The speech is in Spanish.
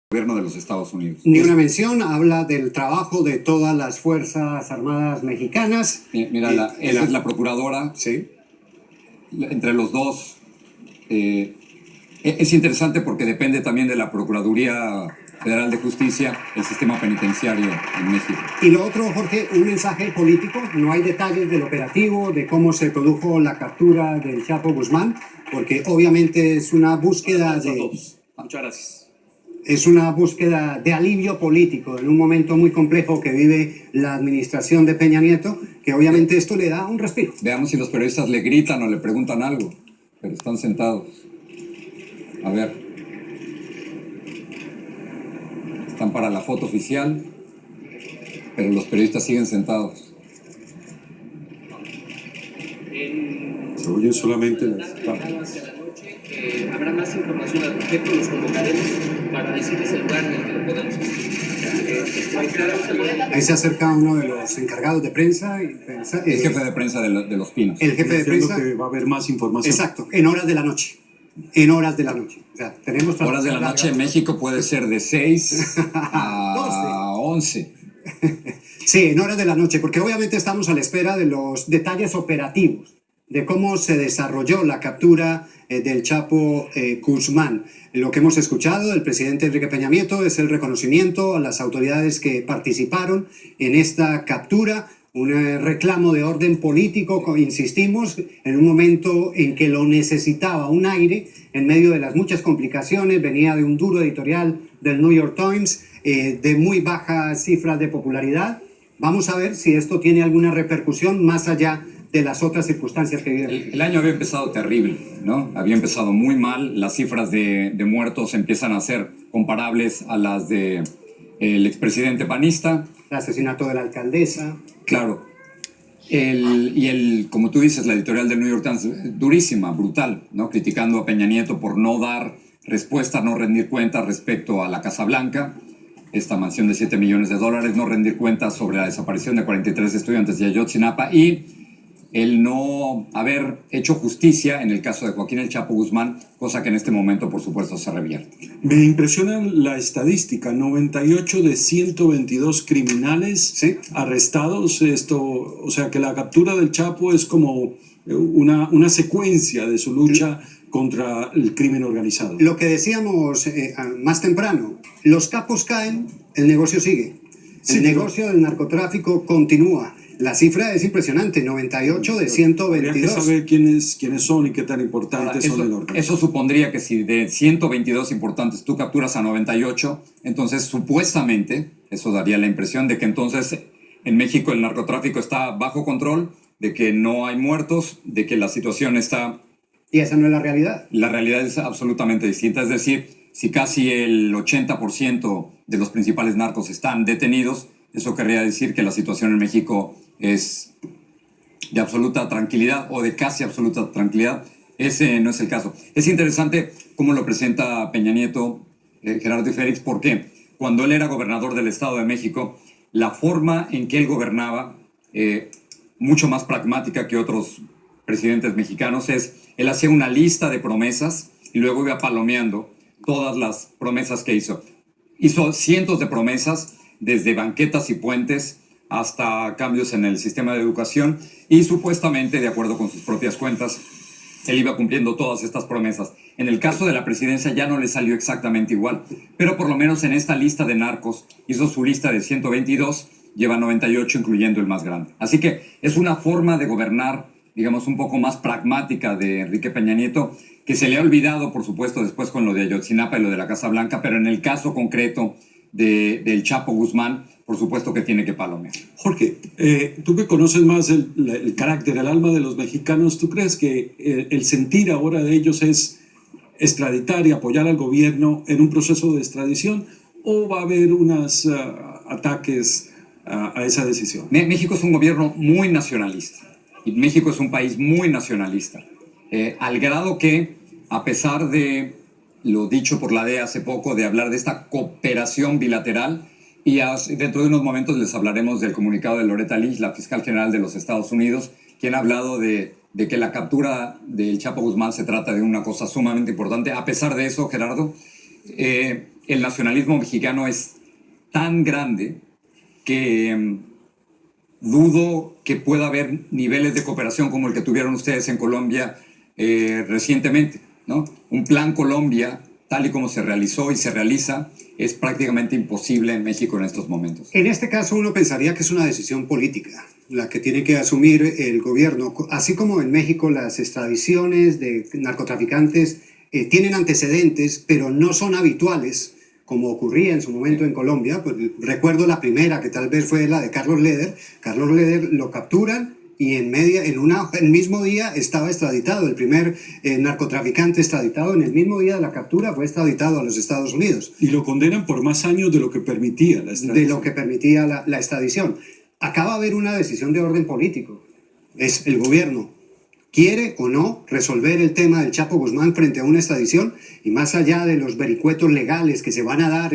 Gobierno de los Estados Unidos. Ni una mención, habla del trabajo de todas las Fuerzas Armadas mexicanas. Mira, esa es la procuradora. Sí. Entre los dos. Es interesante porque depende también de la Procuraduría Federal de Justicia, el sistema penitenciario en México. Y lo otro, Jorge, un mensaje político. No hay detalles del operativo, de cómo se produjo la captura del Chapo Guzmán, porque obviamente es una búsqueda de... Muchas gracias. Es una búsqueda de alivio político en un momento muy complejo que vive la administración de Peña Nieto, que obviamente esto le da un respiro. Veamos si los periodistas le gritan o le preguntan algo, pero están sentados. A ver. Están para la foto oficial, pero los periodistas siguen sentados. Se oyen solamente las cámaras. Habrá más información al respecto, los convocaremos para decirles el lugar en el que lo podemos Ahí se acerca uno de los encargados de prensa. El jefe de prensa de Los Pinos. El jefe de prensa. Que va a haber más información. Exacto, en horas de la noche. En horas de la noche. O sea, tenemos horas de la noche en México puede ser de 6 a 11. Sí, en horas de la noche, porque obviamente estamos a la espera de los detalles operativos de cómo se desarrolló la captura del Chapo Guzmán. Lo que hemos escuchado del presidente Enrique Peña Nieto es el reconocimiento a las autoridades que participaron en esta captura, un reclamo de orden político, insistimos, en un momento en que lo necesitaba un aire, en medio de las muchas complicaciones, venía de un duro editorial del New York Times, de muy bajas cifras de popularidad. Vamos a ver si esto tiene alguna repercusión más allá de las otras circunstancias que viven. El año había empezado terrible, ¿no? Había empezado muy mal. Las cifras de muertos empiezan a ser comparables a las de el expresidente panista. El asesinato de la alcaldesa. Claro. Como tú dices, la editorial del New York Times, durísima, brutal, ¿no? Criticando a Peña Nieto por no dar respuesta, no rendir cuentas respecto a la Casa Blanca, esta mansión de $7 millones, no rendir cuentas sobre la desaparición de 43 estudiantes de Ayotzinapa y el no haber hecho justicia en el caso de Joaquín El Chapo Guzmán, cosa que en este momento, por supuesto, se revierte. Me impresiona la estadística, 98 de 122 criminales ¿sí? arrestados. O sea que la captura del Chapo es como una secuencia de su lucha contra el crimen organizado. Lo que decíamos más temprano, los capos caen, el negocio sigue. El negocio del narcotráfico continúa. La cifra es impresionante, 98 de 122. Habría que saber quiénes son y qué tan importantes son el orden. Eso supondría que si de 122 importantes tú capturas a 98, entonces supuestamente, eso daría la impresión de que entonces en México el narcotráfico está bajo control, de que no hay muertos, de que la situación está... Y esa no es la realidad. La realidad es absolutamente distinta, es decir, si casi el 80% de los principales narcos están detenidos, eso querría decir que la situación en México es de absoluta tranquilidad o de casi absoluta tranquilidad. Ese no es el caso. Es interesante cómo lo presenta Peña Nieto, Gerardo y Félix, porque cuando él era gobernador del Estado de México, la forma en que él gobernaba, mucho más pragmática que otros presidentes mexicanos, él hacía una lista de promesas y luego iba palomeando todas las promesas que hizo. Hizo cientos de promesas, desde banquetas y puentes hasta cambios en el sistema de educación y supuestamente, de acuerdo con sus propias cuentas, él iba cumpliendo todas estas promesas. En el caso de la presidencia ya no le salió exactamente igual, pero por lo menos en esta lista de narcos hizo su lista de 122, lleva 98 incluyendo el más grande. Así que es una forma de gobernar, digamos, un poco más pragmática de Enrique Peña Nieto, que se le ha olvidado, por supuesto, después con lo de Ayotzinapa y lo de la Casa Blanca, pero en el caso concreto del Chapo Guzmán, por supuesto que tiene que palomear. Jorge, tú que conoces más el carácter, el alma de los mexicanos, ¿tú crees que el sentir ahora de ellos es extraditar y apoyar al gobierno en un proceso de extradición o va a haber unos ataques a esa decisión? México es un gobierno muy nacionalista y México es un país muy nacionalista, al grado que, a pesar de lo dicho por la DEA hace poco, de hablar de esta cooperación bilateral, y dentro de unos momentos les hablaremos del comunicado de Loretta Lynch, la fiscal general de los Estados Unidos, quien ha hablado de que la captura del Chapo Guzmán se trata de una cosa sumamente importante. A pesar de eso, Gerardo, el nacionalismo mexicano es tan grande que dudo que pueda haber niveles de cooperación como el que tuvieron ustedes en Colombia recientemente, ¿no? Un plan Colombia, tal y como se realizó y se realiza, es prácticamente imposible en México en estos momentos. En este caso uno pensaría que es una decisión política la que tiene que asumir el gobierno. Así como en México las extradiciones de narcotraficantes tienen antecedentes, pero no son habituales, como ocurría en su momento en Colombia. Pues, recuerdo la primera, que tal vez fue la de Carlos Leder. Carlos Leder lo capturan y el mismo día estaba extraditado. El primer narcotraficante extraditado en el mismo día de la captura fue extraditado a los Estados Unidos. Y lo condenan por más años de lo que permitía la extradición. De lo que permitía la extradición. Acaba de haber una decisión de orden político. Es el gobierno. ¿Quiere o no resolver el tema del Chapo Guzmán frente a una extradición? Y más allá de los vericuetos legales que se van a dar